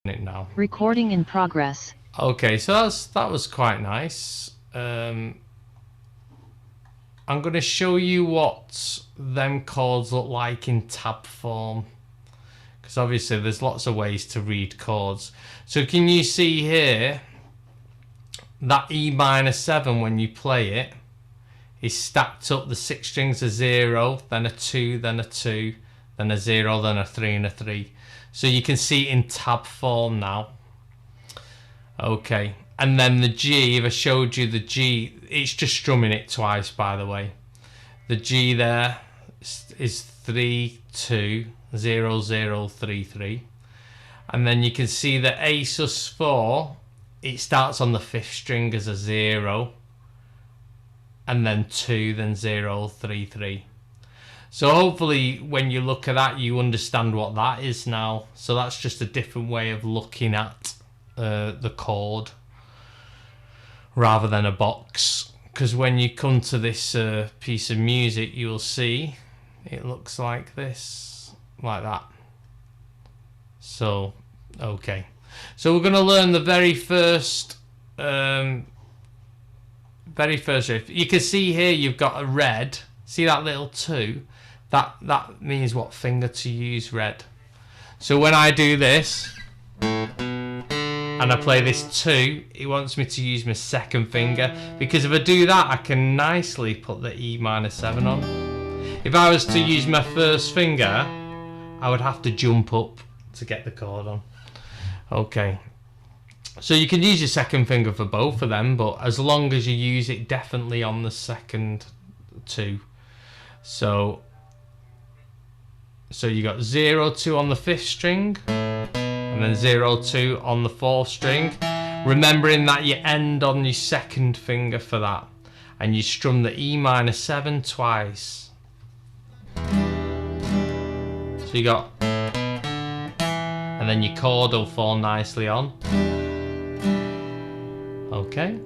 it now. Recording in progress. Okay, so that was quite nice. I'm going to show you what them chords look like in tab form, because obviously there's lots of ways to read chords. So can you see here that E minor 7, when you play it, is stacked up the 6 strings, a 0, then a 2, then a 2, then a 0, then a 3 and a 3. So you can see it in tab form now. Okay, and then the G, if I showed you the G, it's just strumming it twice, by the way. The G there is 3 2 0 0 3 3, and then you can see the A sus4, it starts on the 5th string as a 0, and then 2, then 0 3 3. So hopefully when you look at that you understand what that is now. So that's just a different way of looking at the chord rather than a box, because when you come to this piece of music you will see it looks like this, like that. So okay, so we're going to learn the very first riff. You can see here you've got a red, see that little 2, that means what finger to use, red. So when I do this and I play this 2, it wants me to use my 2nd finger, because if I do that I can nicely put the E minor 7 on. If I was to use my 1st finger I would have to jump up to get the chord on. Okay, so you can use your 2nd finger for both of them, but as long as you use it definitely on the 2nd 2. So you got 0 2 on the 5th string, and then 0 2 on the 4th string, remembering that you end on your 2nd finger for that, and you strum the E minor 7 twice. So you got, and then your chord will fall nicely on. Okay.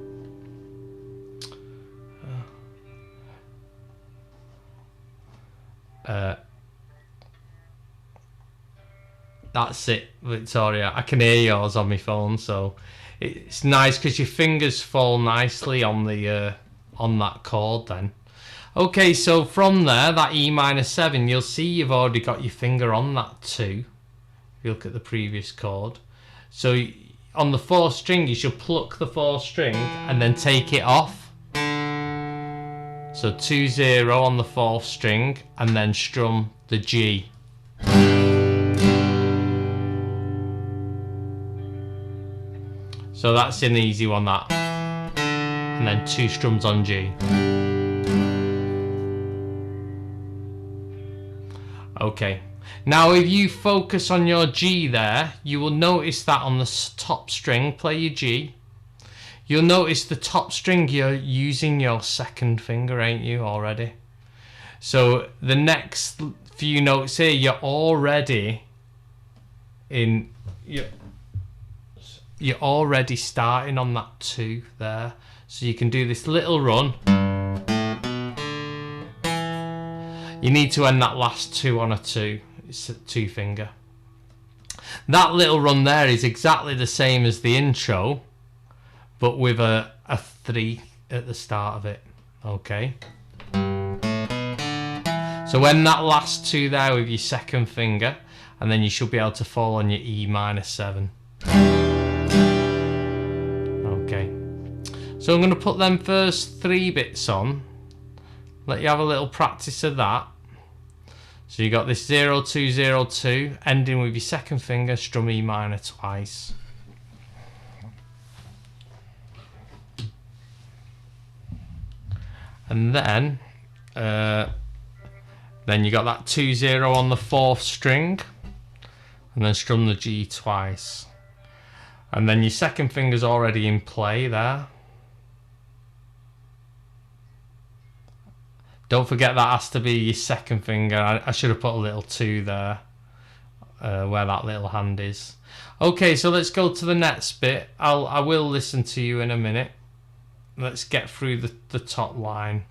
That's it, Victoria. I can hear yours on my phone, so it's nice because your fingers fall nicely on the on that chord then. Okay, so from there, that E minor 7, you'll see you've already got your finger on that 2. If you look at the previous chord. So on the 4th string, you should pluck the 4th string and then take it off. So 2 0 on the 4th string, and then strum the G. So that's an easy one, that. And then 2 strums on G. Okay. Now if you focus on your G there, you will notice that on the top string, play your G, you'll notice the top string you're using your 2nd finger, ain't you, already? So the next few notes here, you're already in, you're already starting on that 2 there. So you can do this little run. You need to end that last 2 on a 2. It's a 2 finger. That little run there is exactly the same as the intro, but with a 3 at the start of it. Okay. So end that last 2 there with your 2nd finger, and then you should be able to fall on your E minor 7. Okay. So I'm going to put them first 3 bits on. Let you have a little practice of that. So you got this 0 2 0 2, ending with your 2nd finger, strum E minor twice. And then you got that 2 0 on the 4th string, and then strum the G twice. And then your 2nd finger's already in play there. Don't forget that has to be your 2nd finger. I should have put a little 2 there, where that little hand is. Okay, so let's go to the next bit. I will listen to you in a minute. Let's get through the top line.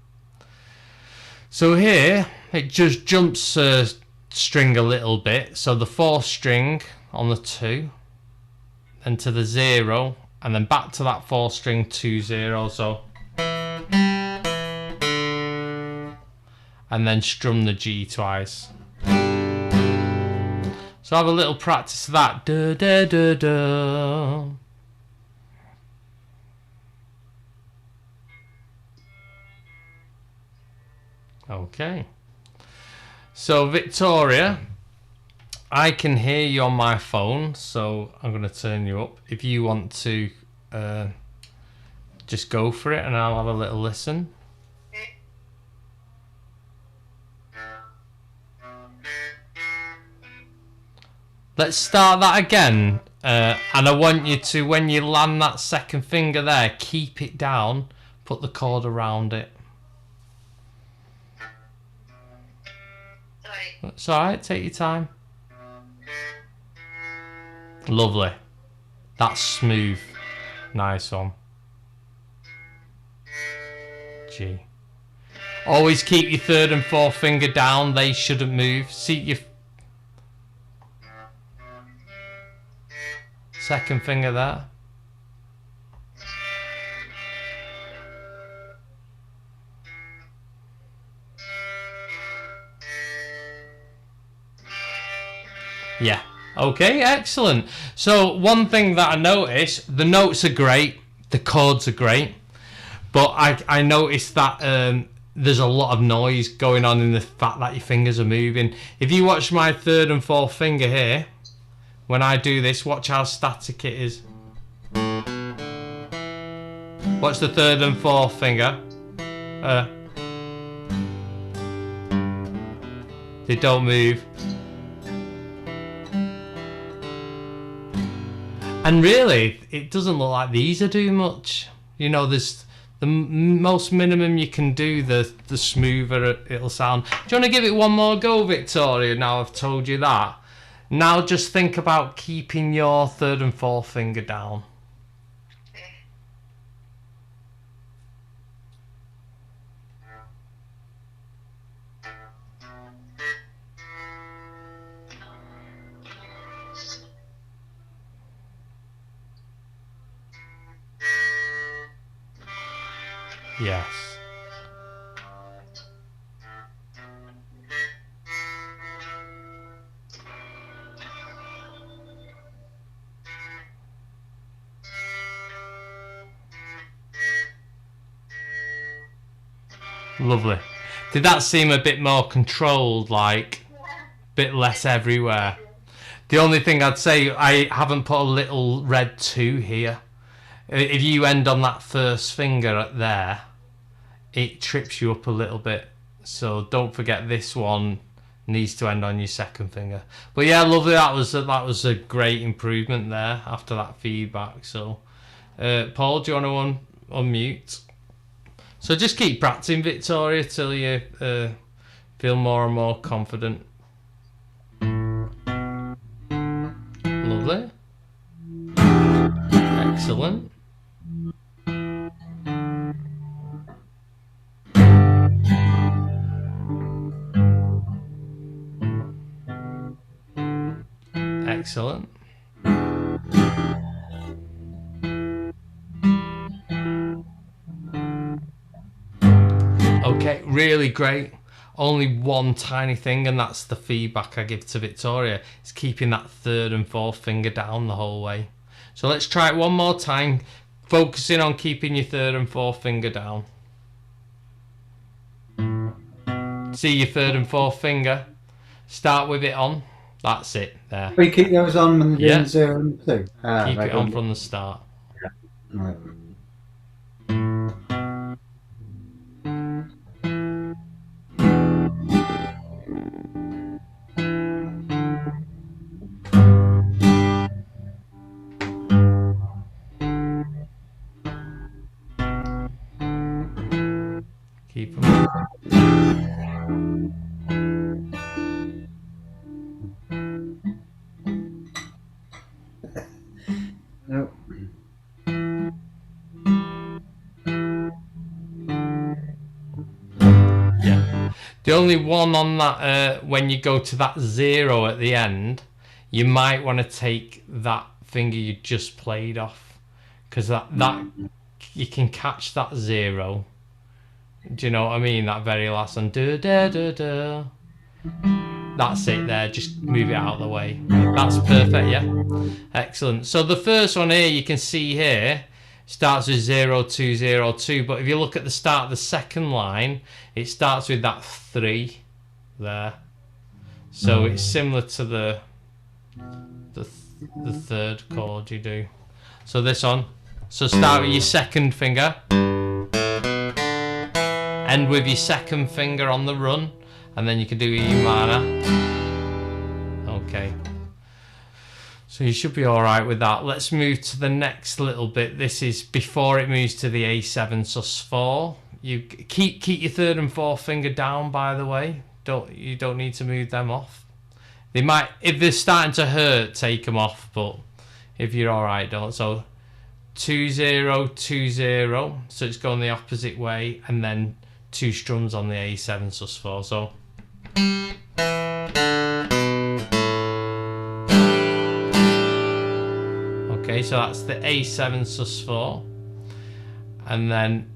So here, it just jumps a string a little bit. So the 4th string on the 2, and to the 0, and then back to that 4 string 2 0. So, and then strum the G twice. So have a little practice of that. Da, da, da, da. Okay. So Victoria, I can hear you on my phone, so I'm going to turn you up. If you want to just go for it and I'll have a little listen. Let's start that again, and I want you to, when you land that second finger there, keep it down, put the chord around it. Sorry. It's alright, take your time. Lovely. That's smooth. Nice one. G. Always keep your third and fourth finger down, they shouldn't move. See your second finger there. Yeah. Okay, excellent. So one thing that I noticed, the notes are great, the chords are great, but I noticed that there's a lot of noise going on in the fact that your fingers are moving. If you watch my third and fourth finger here, when I do this, watch how static it is. Watch the third and fourth finger. They don't move. And really, it doesn't look like these are doing much. You know, there's the most minimum you can do, the smoother it'll sound. Do you want to give it one more go, Victoria, now I've told you that? Now just think about keeping your third and fourth finger down. Yes. Lovely. Did that seem a bit more controlled, like a bit less everywhere? The only thing I'd say, I haven't put a little red 2 here. If you end on that first finger there, it trips you up a little bit. So don't forget this one needs to end on your second finger. But yeah, lovely. That was a great improvement there after that feedback. So, Paul, do you want to unmute? So just keep practicing, Victoria, till you feel more and more confident. Lovely. Excellent. Excellent. Okay, really great. Only one tiny thing, and that's the feedback I give to Victoria. It's keeping that third and fourth finger down the whole way. So let's try it one more time, focusing on keeping your third and fourth finger down. See your third and fourth finger? Start with it on. That's it, there. We keep those on when they're Yeah. doing 0 and 2. Keep it on from the start. Right. Keep them. No. Yeah. The only one on that, when you go to that 0 at the end, you might want to take that finger you just played off, because that you can catch that 0. Do you know what I mean? That very last one. Da, da, da, da. That's it there. Just move it out of the way. That's perfect, yeah? Excellent. So the first one here, you can see here, starts with 0, 2, 0, 2. But if you look at the start of the second line, it starts with that 3 there. So it's similar to the third chord you do. So this one. So start with your second finger. End with your second finger on the run. And then you can do a E minor. Okay. So you should be alright with that. Let's move to the next little bit. This is before it moves to the A7 sus4. You keep your third and fourth finger down, by the way. You don't need to move them off. They might, if they're starting to hurt, take them off, but if you're alright, don't. So 2 0 2 0. So it's going the opposite way, and then 2 strums on the A7 sus4. So okay, so that's the A7 sus4, and then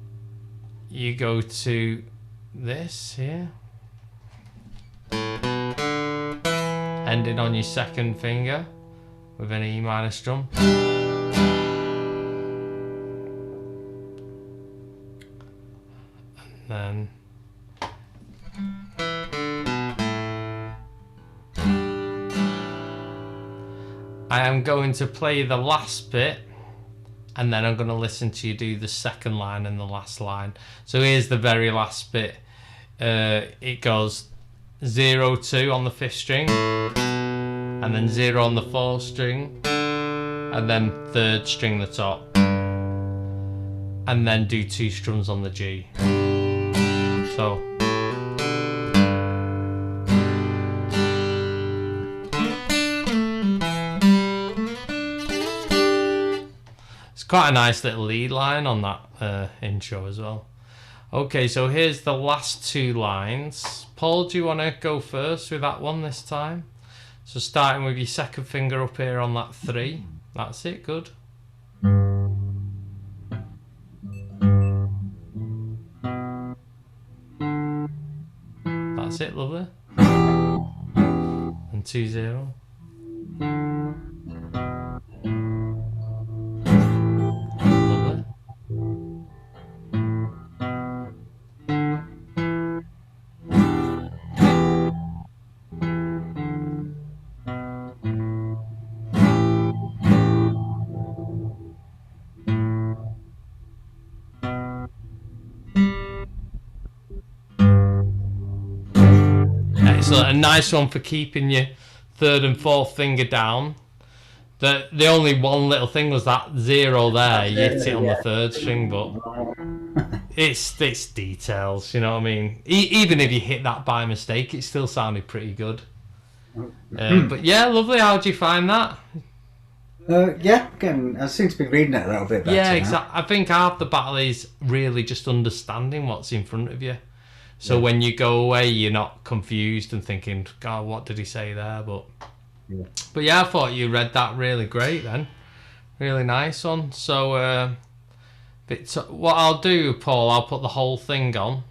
you go to this here, ending on your second finger with an E minor strum. And then I am going to play the last bit, and then I'm going to listen to you do the second line and the last line. So here's the very last bit. It goes 0 2 on the 5th string, and then 0 on the 4th string, and then 3rd string the top, and then do 2 strums on the G. So it's quite a nice little lead line on that intro as well. Okay, so here's the last 2 lines. Paul, do you want to go first with that one this time? So starting with your second finger up here on that 3. That's it, good. That's it, lovely. And 2 0. Lovely. Excellent. A nice one for keeping your third and fourth finger down. The only one little thing was that 0 there. You hit it on the 3rd string, but it's details, you know what I mean? Even if you hit that by mistake, it still sounded pretty good. But yeah, lovely. How do you find that? Yeah, again, I seem to be reading it a little bit better. Yeah, exactly. I think half the battle is really just understanding what's in front of you. So when you go away, you're not confused and thinking, God, what did he say there? But yeah, I thought you read that really great then. Really nice one. So what I'll do, Paul, I'll put the whole thing on.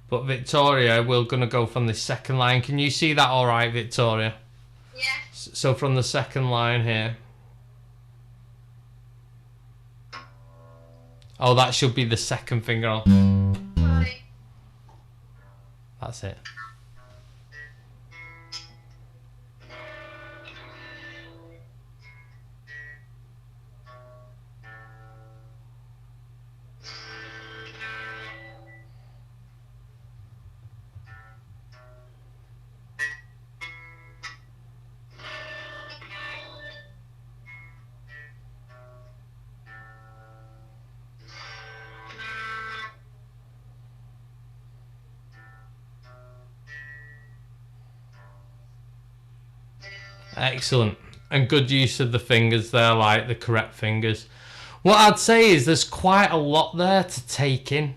But Victoria, we're going to go from the second line. Can you see that all right, Victoria? Yeah. So from the second line here. Oh, that should be the second finger on. Right. That's it. Excellent. And good use of the fingers there, like the correct fingers. What I'd say is there's quite a lot there to take in.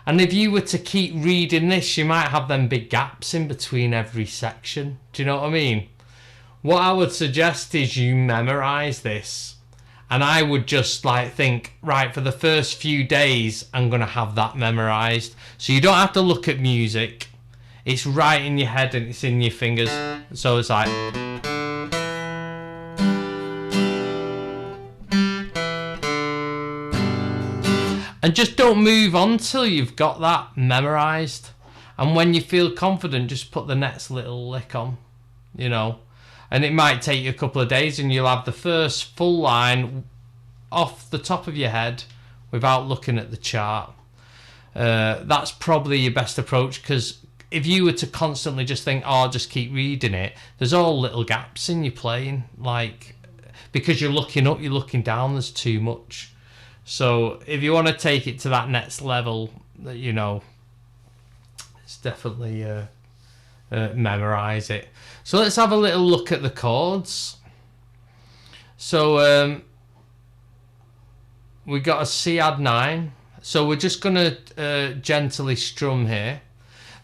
And if you were to keep reading this, you might have them big gaps in between every section. Do you know what I mean? what I would suggest is you memorize this. And I would just like think, right, for the first few days, I'm going to have that memorized. So you don't have to look at music. It's right in your head and it's in your fingers. So it's like... And just don't move on till you've got that memorized. And when you feel confident, just put the next little lick on, you know. And it might take you a couple of days and you'll have the first full line off the top of your head without looking at the chart. That's probably your best approach, because if you were to constantly just think, oh, I'll just keep reading it, there's all little gaps in your playing. Like, because you're looking up, you're looking down, there's too much. So if you want to take it to that next level, you know, it's definitely memorize it. So let's have a little look at the chords. So we got a C add 9. So we're just going to gently strum here.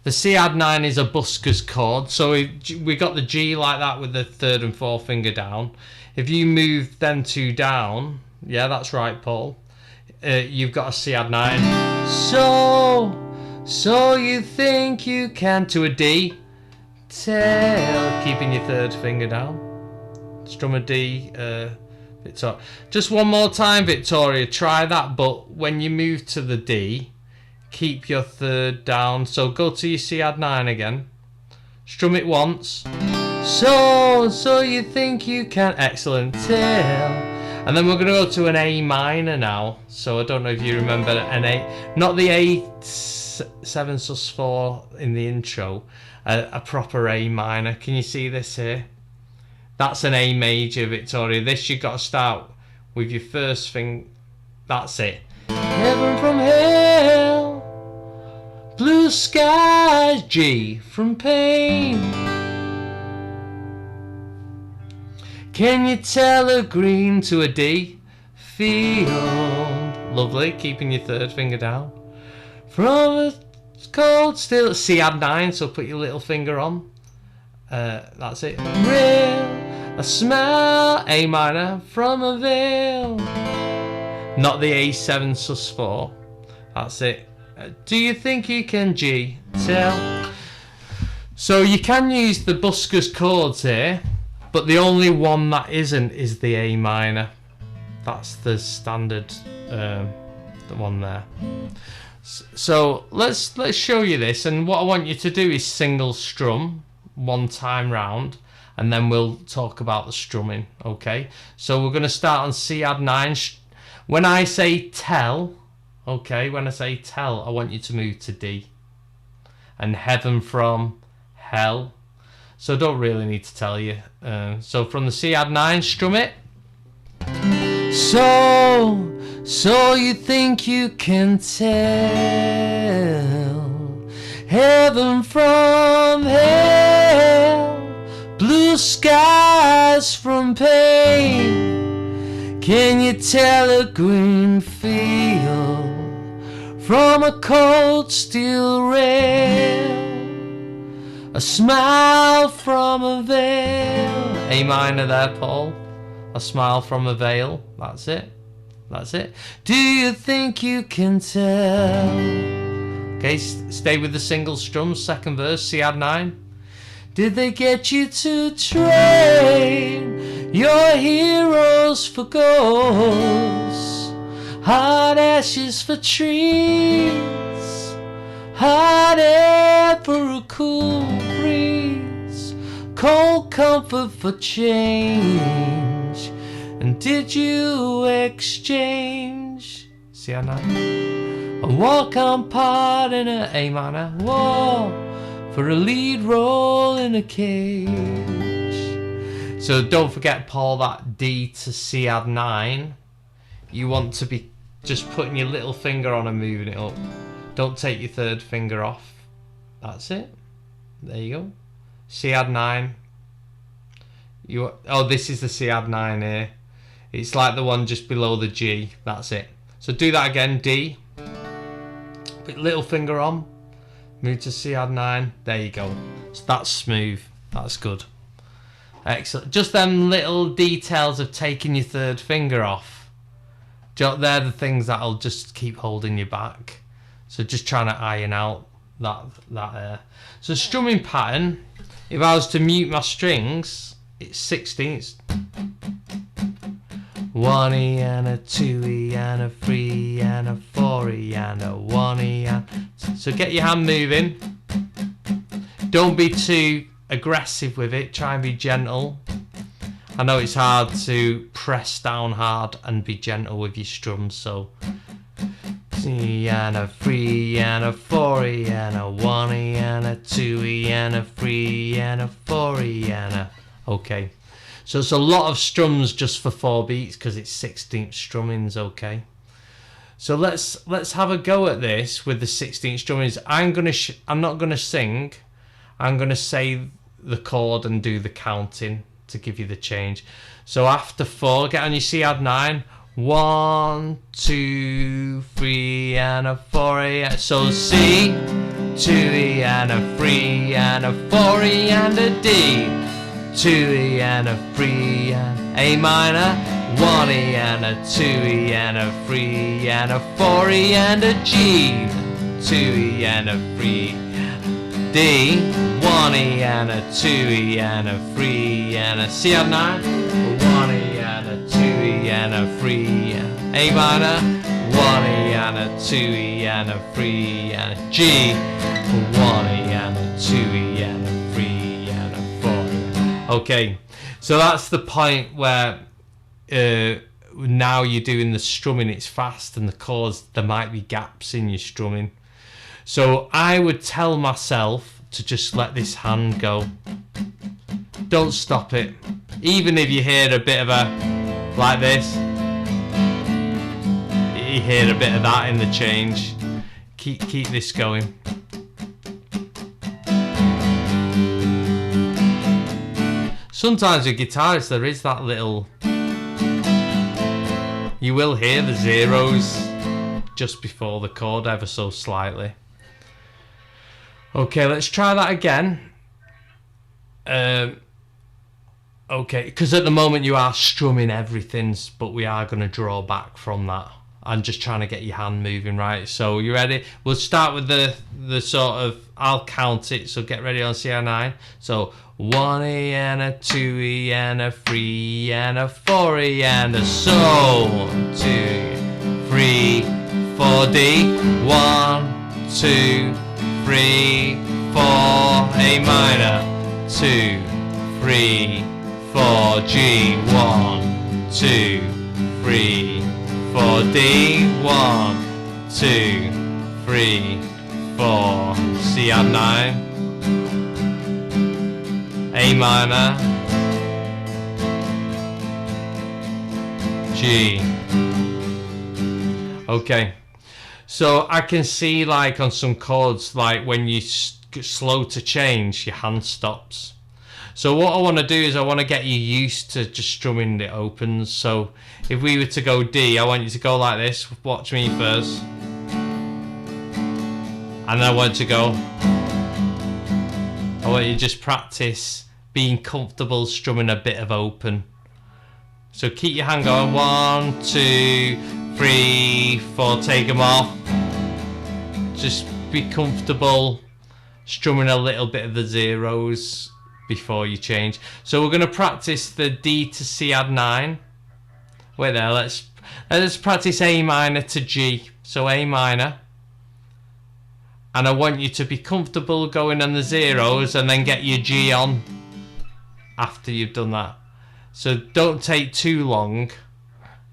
The C add 9 is a busker's chord. So we got the G like that with the third and fourth finger down. If you move them two down, yeah, that's right, Paul. You've got a C add 9. So you think you can, to a D. Tell, keeping your third finger down. Strum a D, Victoria. Just one more time, Victoria. Try that, but when you move to the D, keep your third down. So go to your C add 9 again. Strum it once. So you think you can. Excellent. Tell. And then we're going to go to an A minor now. So I don't know if you remember an A, not the A7 sus 4 in the intro, a proper A minor. Can you see this here? That's an A major, Victoria. This you've got to start with your first thing. That's it. Heaven from hell, blue skies, G from pain. Can you tell a green to a D? Feel lovely, keeping your third finger down. From a cold still, C add 9, so put your little finger on. That's it. Real, a smell, A minor from a veil. Not the A7 sus 4. That's it. Do you think you can, G? Tell. So you can use the busker's chords here, but the only one that isn't is the A minor. That's the standard, the one there. So let's show you this, and what I want you to do is single strum one time round, and then we'll talk about the strumming. Okay, so we're going to start on C add 9. When I say tell, okay, when I say tell, I want you to move to D. And heaven from hell. So I don't really need to tell you. So from the C add 9, strum it. So you think you can tell heaven from hell, blue skies from pain. Can you tell a green field from a cold steel rail? A smile from a veil. A minor there, Paul. A smile from a veil. That's it. That's it. Do you think you can tell? Okay, stay with the single strum. Second verse, C add 9. Did they get you to trade your heroes for ghosts? Hot ashes for trees, hot air for a cool breeze, cold comfort for change. And did you exchange? See how now? A walk-on part in a A minor war for a lead role in a cage. So don't forget, Paul, that D to C add 9. You want to be just putting your little finger on and moving it up. Don't take your third finger off. That's it. There you go. C add 9. Oh, this is the C add 9 here. It's like the one just below the G. That's it. So do that again. D. Put little finger on. Move to C add 9. There you go. So that's smooth. That's good. Excellent. Just them little details of taking your third finger off. They're the things that'll just keep holding you back. So just trying to iron out that. So strumming pattern, if I was to mute my strings, it's 16ths. 1E and a 2E and a 3E and a 4E and a 1E and... So get your hand moving. Don't be too aggressive with it. Try and be gentle. I know it's hard to press down hard and be gentle with your strums, so 2E and a 3E and a 4E and a 1E and a 2E and a 3E and a 4E and a... Okay, so it's a lot of strums just for 4 beats because it's 16th strummings. Okay, so let's have a go at this with the 16th strummings. I'm not gonna sing. I'm gonna say the chord and do the counting to give you the change. So after 4, get on your C add 9. 1, 2, 3 and a 4E. So C, 2E and a 3 and a 4E and a D, 2E and a 3 and A minor, 1E and a 2E and a 3 and a 4E and a G, 2E and a 3 D, 1E and a 2E and a 3 and a C add 9, 1E and a 2E and a 3 A minor, 1E and a 2E and a 3 and a G, 1E and a 2E and a 3 and a 4. Okay, so that's the point where now you're doing the strumming, it's fast, and the chords, there might be gaps in your strumming. So I would tell myself to just let this hand go. Don't stop it. Even if you hear a bit of a, like this, you hear a bit of that in the change. Keep this going. Sometimes with guitarists there is that little, you will hear the zeros just before the chord ever so slightly. Okay, let's try that again. Okay, because at the moment you are strumming everything, but we are going to draw back from that. I'm just trying to get your hand moving, right? So you ready? We'll start with the sort of, I'll count it, so get ready on CR9. So 1E and a 2E and a 3 and a 4E and a So 2, 3, 4D, 1, 2, 3, 4, A minor, 2, 3, 4, G, 1, 2, 3, 4, D, 1, 2, 3, 4, C add 9, A minor, G. Okay, so I can see like on some chords, like when you slow to change, your hand stops. So what I want to do is I want to get you used to just strumming the opens. So if we were to go D, I want you to go like this. Watch me first. And then I want to go. I want you to just practice being comfortable strumming a bit of open. So keep your hand going. 1, 2, 3, 4. Take them off. Just be comfortable strumming a little bit of the zeros before you change. So we're going to practice the D to C add 9. Wait there, let's practice A minor to G. So A minor, and I want you to be comfortable going on the zeros and then get your G on after you've done that. So don't take too long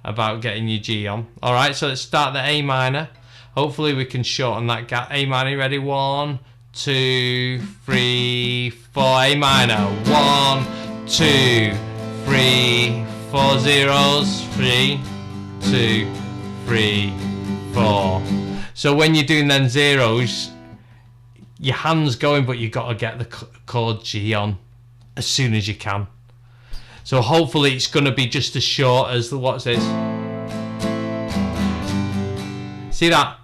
about getting your G on. Alright, so let's start the A minor. Hopefully we can shorten that gap. A minor, ready? 1, 2, 3, 4, A minor. 1, 2, 3, 4 zeros. 3, 2, 3, 4. So when you're doing them zeros, your hand's going, but you've got to get the chord G on as soon as you can. So hopefully it's going to be just as short as the, what's this? See that?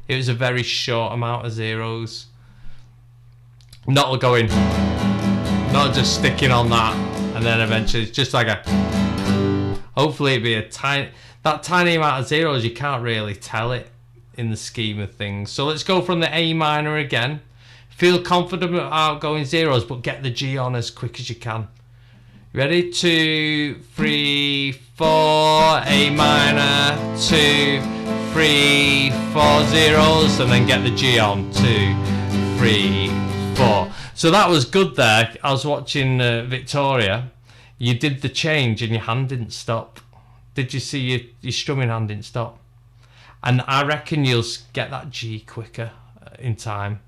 It was a very short amount of zeros. Not going 1, not just sticking on that and then eventually it's just like a, hopefully it'd be a tiny amount of zeros, you can't really tell it in the scheme of things. So let's go from the A minor again. Feel confident about going zeros, but get the G on as quick as you can. Ready? 2, 3, 4, A minor, 2, 3, 4 zeros, and then get the G on. 2, 3, 4. So that was good there. I was watching Victoria. You did the change and your hand didn't stop. Did you see your strumming hand didn't stop? And I reckon you'll get that G quicker in time.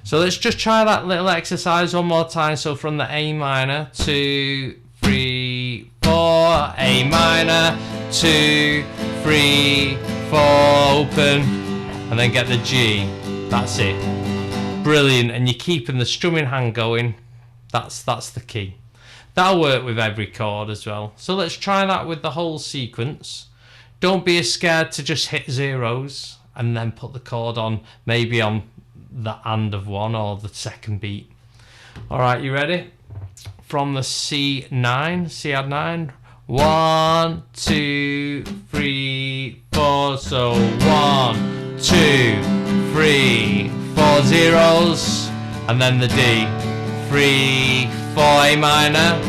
So let's just try that little exercise one more time. So from the A minor, 2, 3, 4, A minor, 2, 3, 4, open, and then get the G. That's it. Brilliant. And you're keeping the strumming hand going. That's the key. That'll work with every chord as well. So let's try that with the whole sequence. Don't be scared to just hit zeros and then put the chord on, maybe on the and of one or the second beat. All right, you ready? From the C9, C add 9. 1, 2, 3, 4. So 1, 2, 3, 4 zeros, and then the D. 3, 4 A minor,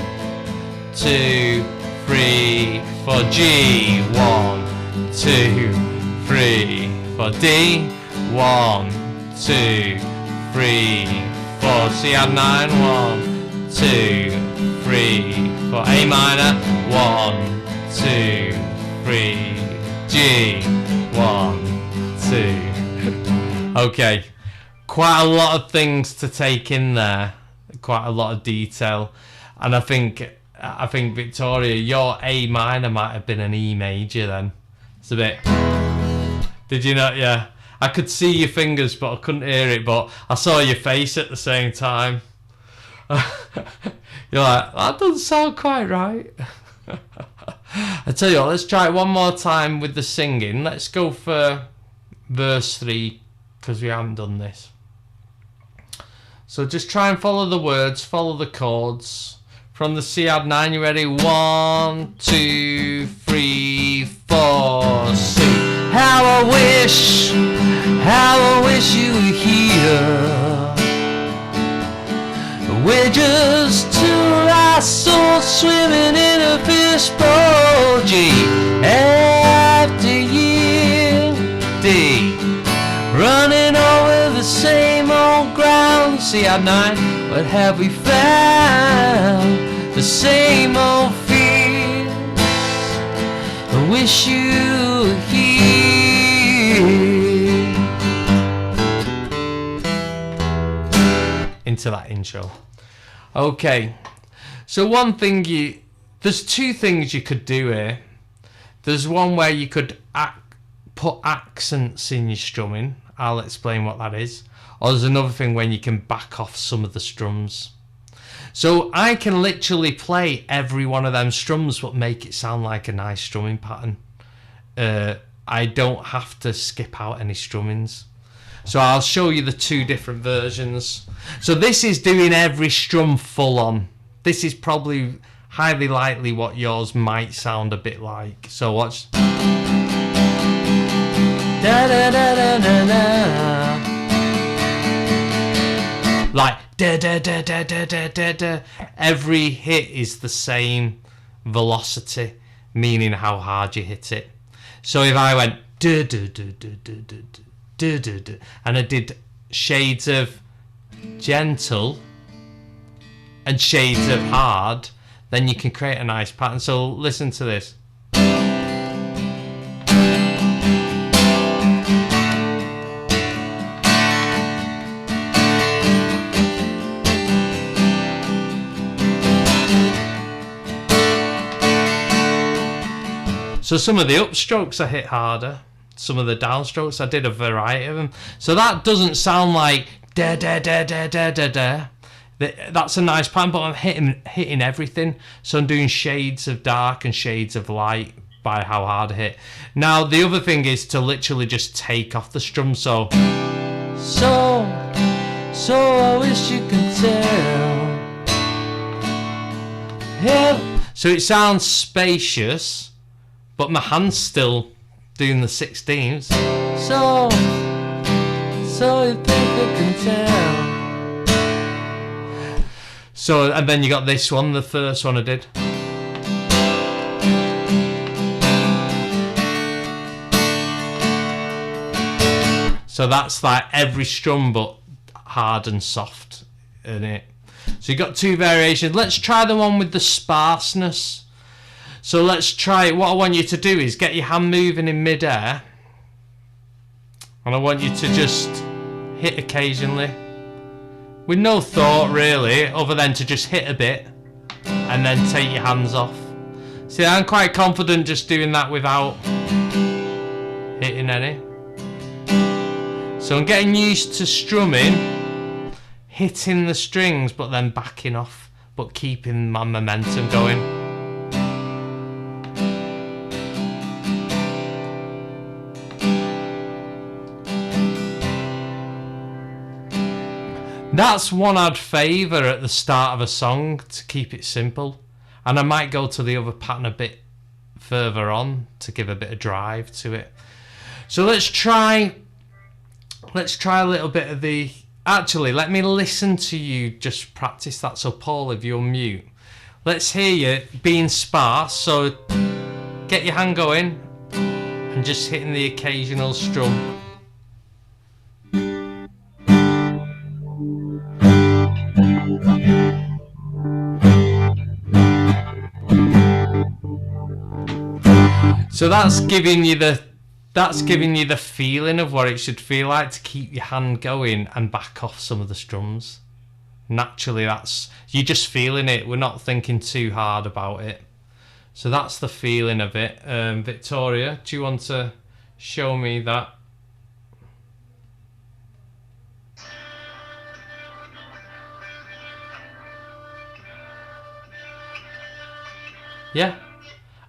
2, 3, 4 G. 1, 2, 3, 4 D. 1, 2, 3, 4 C add 9. 1, 2, 3, 4 A minor. 1, 2, 3 G. 1, 2. Okay, quite a lot of things to take in there, quite a lot of detail, and I think Victoria, your A minor might have been an E major then. It's a bit. Did you not? Yeah. I could see your fingers, but I couldn't hear it. But I saw your face at the same time. You're like, that doesn't sound quite right. I tell you what, let's try it one more time with the singing. Let's go for verse 3, because we haven't done this. So just try and follow the words, follow the chords. From the C add 9, you ready? 1, 2, 3, 4, C. How I wish you were here. We're just two lost souls swimming in a fishbowl. G after year, D, running over the same old ground. C add 9, what have we found? The same old fears. I wish you were here. Into that intro. Okay, so one thing there's two things you could do here. There's one where you could put accents in your strumming. I'll explain what that is. Or there's another thing when you can back off some of the strums. So I can literally play every one of them strums but make it sound like a nice strumming pattern. I don't have to skip out any strummings. So I'll show you the two different versions. So this is doing every strum full on. This is probably highly likely what yours might sound a bit like. So watch. Da da da da da da. Like da da da da da da da da. Every hit is the same velocity, meaning how hard you hit it. So if I went da da da da da da da, and I did shades of gentle and shades of hard, then you can create a nice pattern. So listen to this. So some of the upstrokes I hit harder, some of the downstrokes I did a variety of them. So that doesn't sound like da da da da da da da. That's a nice pattern, but I'm hitting everything. So I'm doing shades of dark and shades of light by how hard I hit. Now the other thing is to literally just take off the strum. So I wish you could tell So it sounds spacious, but my hand's still doing the 16ths. So you think I can tell. So, and then you got this one, the first one I did. So that's like every strum but hard and soft in it. So you got two variations. Let's try the one with the sparseness. So let's try it. What I want you to do is get your hand moving in mid-air. And I want you to just hit occasionally. With no thought really, other than to just hit a bit. And then take your hands off. See, I'm quite confident just doing that without hitting any. So I'm getting used to strumming, hitting the strings, but then backing off, but keeping my momentum going. That's one I'd favour at the start of a song to keep it simple. And I might go to the other pattern a bit further on to give a bit of drive to it. So let's try a little bit of the... Actually, let me listen to you just practice that. So Paul, if you're mute, let's hear you being sparse. So get your hand going and just hitting the occasional strum. So that's giving you the feeling of what it should feel like to keep your hand going and back off some of the strums. Naturally, you're just feeling it. We're not thinking too hard about it. So that's the feeling of it. Victoria, do you want to show me that? Yeah.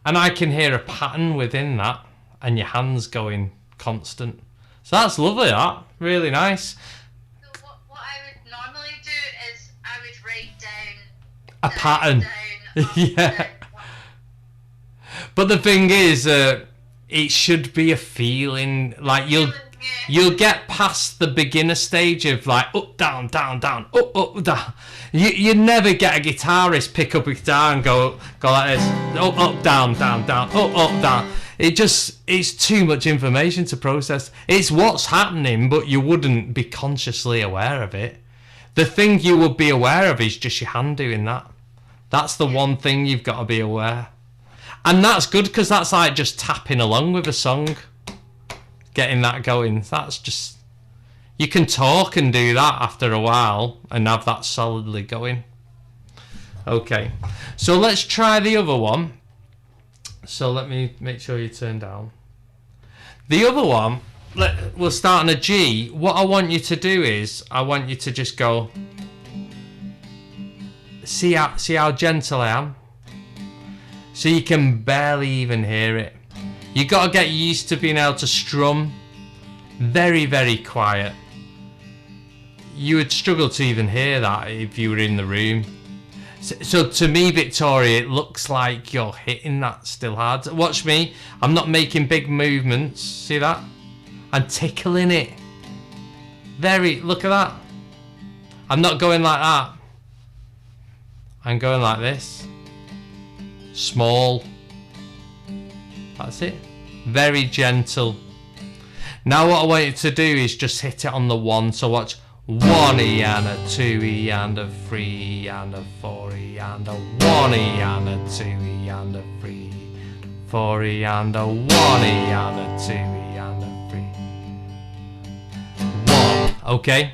And I can hear a pattern within that. And your hands going constant. So that's lovely, that. Really nice. So what I would normally do is I would write down a pattern. Down, yeah. But the thing is, it should be a feeling. Like you'll get past the beginner stage of like up, down, down, down, up, down. You never get a guitarist pick up a guitar and go like this. Up, down, down, down, up, down. It's too much information to process. It's what's happening, but you wouldn't be consciously aware of it. The thing you would be aware of is just your hand doing that. That's the one thing you've got to be aware. And that's good because that's like just tapping along with a song. Getting that going. That's just... You can talk and do that after a while and have that solidly going. Okay. So let's try the other one. So let me make sure you turn down. The other one, we'll start on a G. What I want you to do is, I want you to just go, see how gentle I am? So you can barely even hear it. You got to get used to being able to strum very, very quiet. You would struggle to even hear that if you were in the room. So to me, Victoria, it looks like you're hitting that still hard. Watch me. I'm not making big movements. See that? I'm tickling it. Look at that. I'm not going like that. I'm going like this. Small. That's it. Very gentle. Now what I want you to do is just hit it on the one. So watch. 1E and a 2E and a 3E and a 4E and a 1E and a 2E and a 3E, 4E and a 1E and a 2E and a 3. 1. Okay.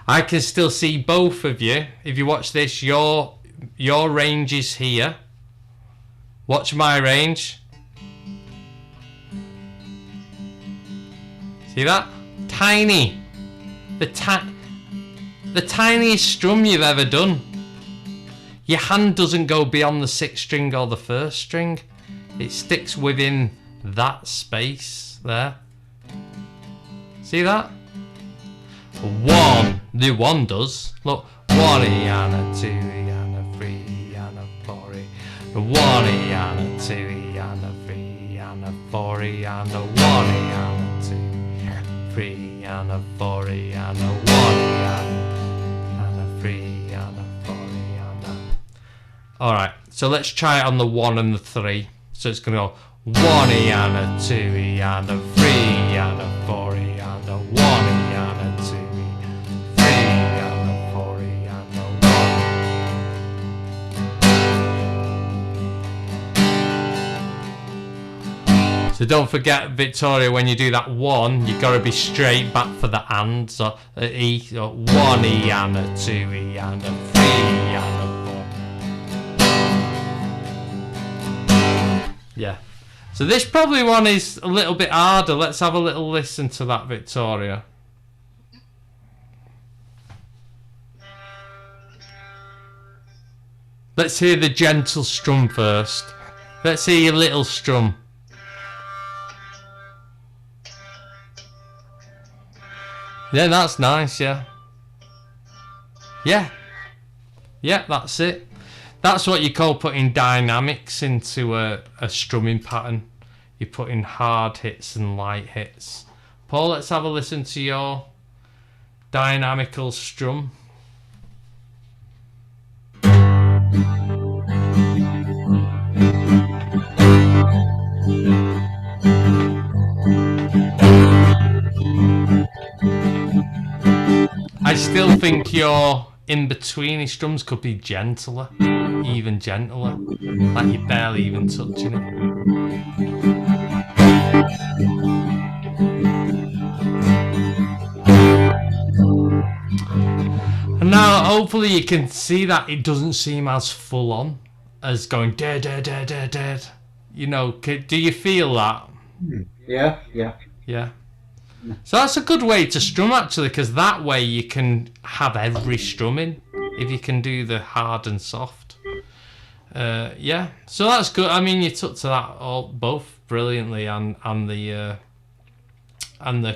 I can still see both of you. If you watch this, your range is here. Watch my range. See that? Tiny. The tiniest strum you've ever done. Your hand doesn't go beyond the 6th string or the 1st string. It sticks within that space there. See that? 1. The 1 does. Look. 1E and a 2E and a 3E and a 4E. A 1E and a 2E and a 3 and a 4E and a 1E and a 2, 3 and a 4E and a 1E and a 3 and a 4E and a... Alright, so let's try it on the 1 and the 3. So it's going to go 1E and a 2E and a 3 and a 4E and a 1E and a 2E, 3 and a 4E and a 1. So don't forget, Victoria, when you do that 1, you got to be straight back for the and. So E, so 1E and a 2E and a 3 and a 4. Yeah. So this probably one is a little bit harder. Let's have a little listen to that, Victoria. Let's hear the gentle strum first. Let's hear your little strum. Yeah, that's nice, yeah. Yeah. Yeah, that's it. That's what you call putting dynamics into a strumming pattern. You put in hard hits and light hits. Paul, let's have a listen to your dynamical strum. I still think your in-between strums could be gentler, even gentler, like you're barely even touching it. And now hopefully you can see that it doesn't seem as full on as going dead, dead, dead, dead, dead. You know, do you feel that? Yeah, yeah. Yeah. So that's a good way to strum actually, because that way you can have every strumming if you can do the hard and soft. Yeah, so that's good. I mean, you took to that both brilliantly, and the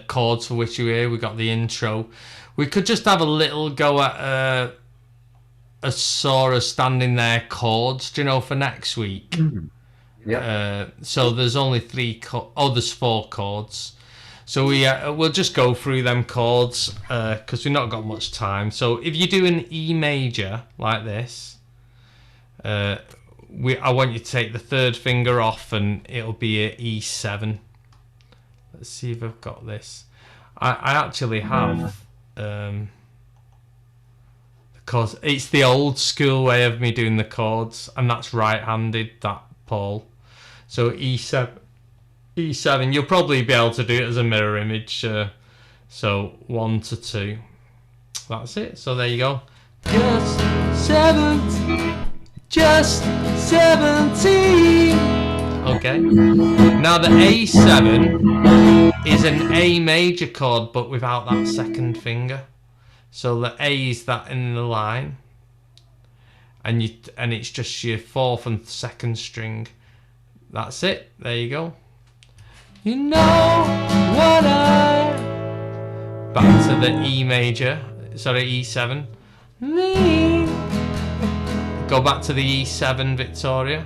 chords for which you hear. We got the intro. We could just have a little go at a Sora standing there chords, do you know, for next week. Mm-hmm. Yeah. So there's only there's 4 chords. So we'll just go through them chords because we've not got much time. So if you do an E major like this, I want you to take the 3rd finger off and it'll be a E7. Let's see if I've got this. I actually have, because it's the old school way of me doing the chords, and that's right-handed, that Paul. So E7. E7, you'll probably be able to do it as a mirror image. So 1 to 2. That's it. So there you go. Just 17. Okay. Now the A7 is an A major chord, but without that 2nd finger. So the A is that in the line, and it's just your 4th and 2nd string. That's it. There you go. You know what back to the E major, sorry, E7. Go back to the E7, Victoria.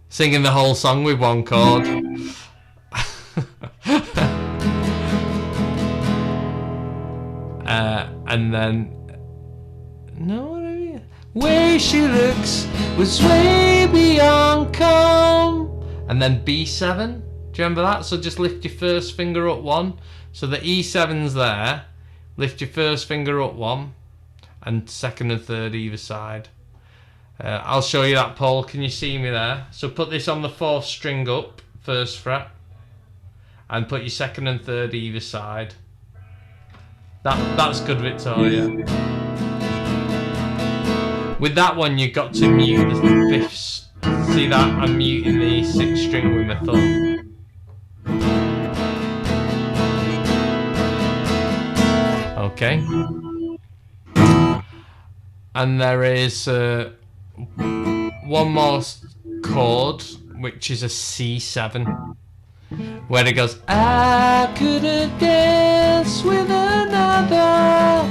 Singing the whole song with 1 chord. And then, no, what I mean? Way she looks was way beyond calm. And then B7, do you remember that? So just lift your 1st finger up 1. So the E7's there. Lift your 1st finger up 1, and 2nd and 3rd either side. I'll show you that, Paul. Can you see me there? So put this on the 4th string up, 1st fret, and put your 2nd and 3rd either side. That's good, Victoria. With that one, you've got to mute the 5th. See that? I'm muting the 6th string with my thumb. Okay. And there is one more chord, which is a C7, where it goes, I could have danced with another.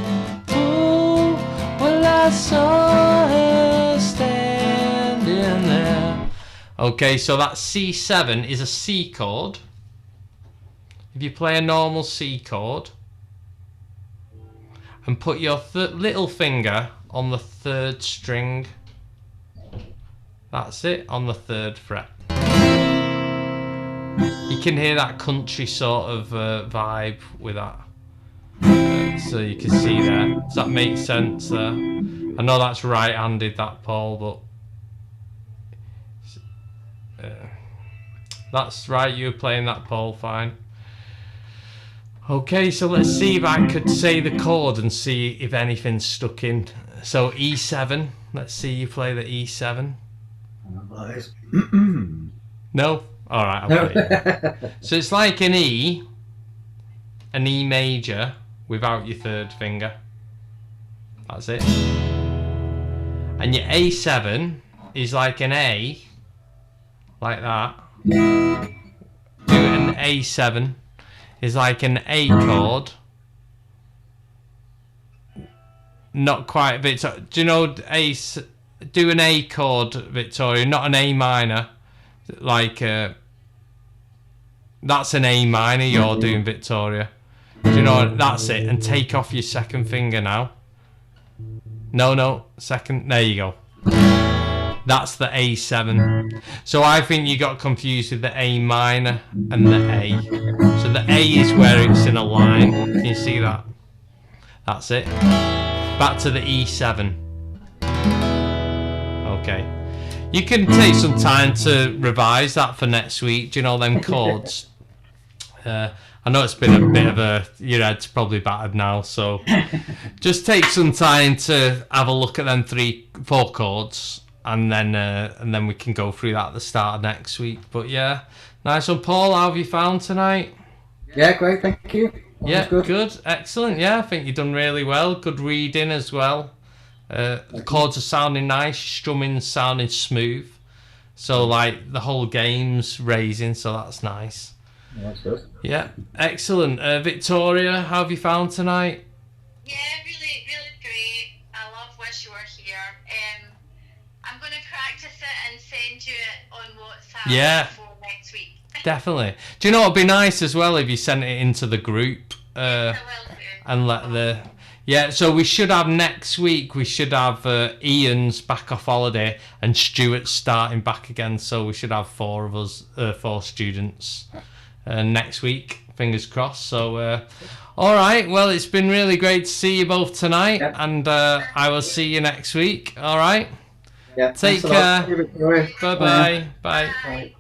Oh, well, I saw her standing there. Okay, so that C7 is a C chord. If you play a normal C chord and put your little finger on the 3rd string, that's it, on the 3rd fret. You can hear that country sort of vibe with that. So you can see there. Does that make sense there? I know that's right-handed, that, Paul, but that's right, you were playing that, Paul, fine. Okay, so let's see if I could say the chord and see if anything's stuck in. So E7, let's see you play the E7. No? Alright, I'll play it. So it's like an E major without your 3rd finger. That's it. And your A7 is like an A, like that. Do an A7 is like an A chord. Not quite, Victoria. Do you know A? Do an A chord, Victoria, not an A minor. Like that's an A minor you're doing, Victoria. Do you know? That's it. And take off your 2nd finger now. No, 2nd. There you go. That's the A7. So I think you got confused with the A minor and the A. So the A is where it's in a line. Can you see that? That's it. Back to the E7. Okay. You can take some time to revise that for next week. Do you know them chords? I know it's been a bit of a... Your head's probably battered now, so... Just take some time to have a look at them 4 chords. And then we can go through that at the start of next week. But yeah, nice one, Paul. How have you found tonight? Yeah, great, thank you. Yeah, good, excellent. Yeah, I think you've done really well. Good reading as well. The chords are sounding nice, strumming's sounding smooth. So like the whole game's raising, so that's nice. Yeah, that's good. Yeah, excellent. Victoria, how have you found tonight? Yeah, really, really great. I love Wish You Were Here. I'm going to practice it and send you it on WhatsApp Yeah. for next week. Definitely. Do you know what'd be nice as well if you sent it into the group I will do. and let the... Yeah, so we should have next week, we should have Ian's back off holiday and Stuart's starting back again, so we should have 4 of us, 4 students next week, fingers crossed. So, all right, well, it's been really great to see you both tonight, and I will see you next week, all right? Yeah, Take thanks a lot. care. Bye. Bye-bye. Bye. Bye.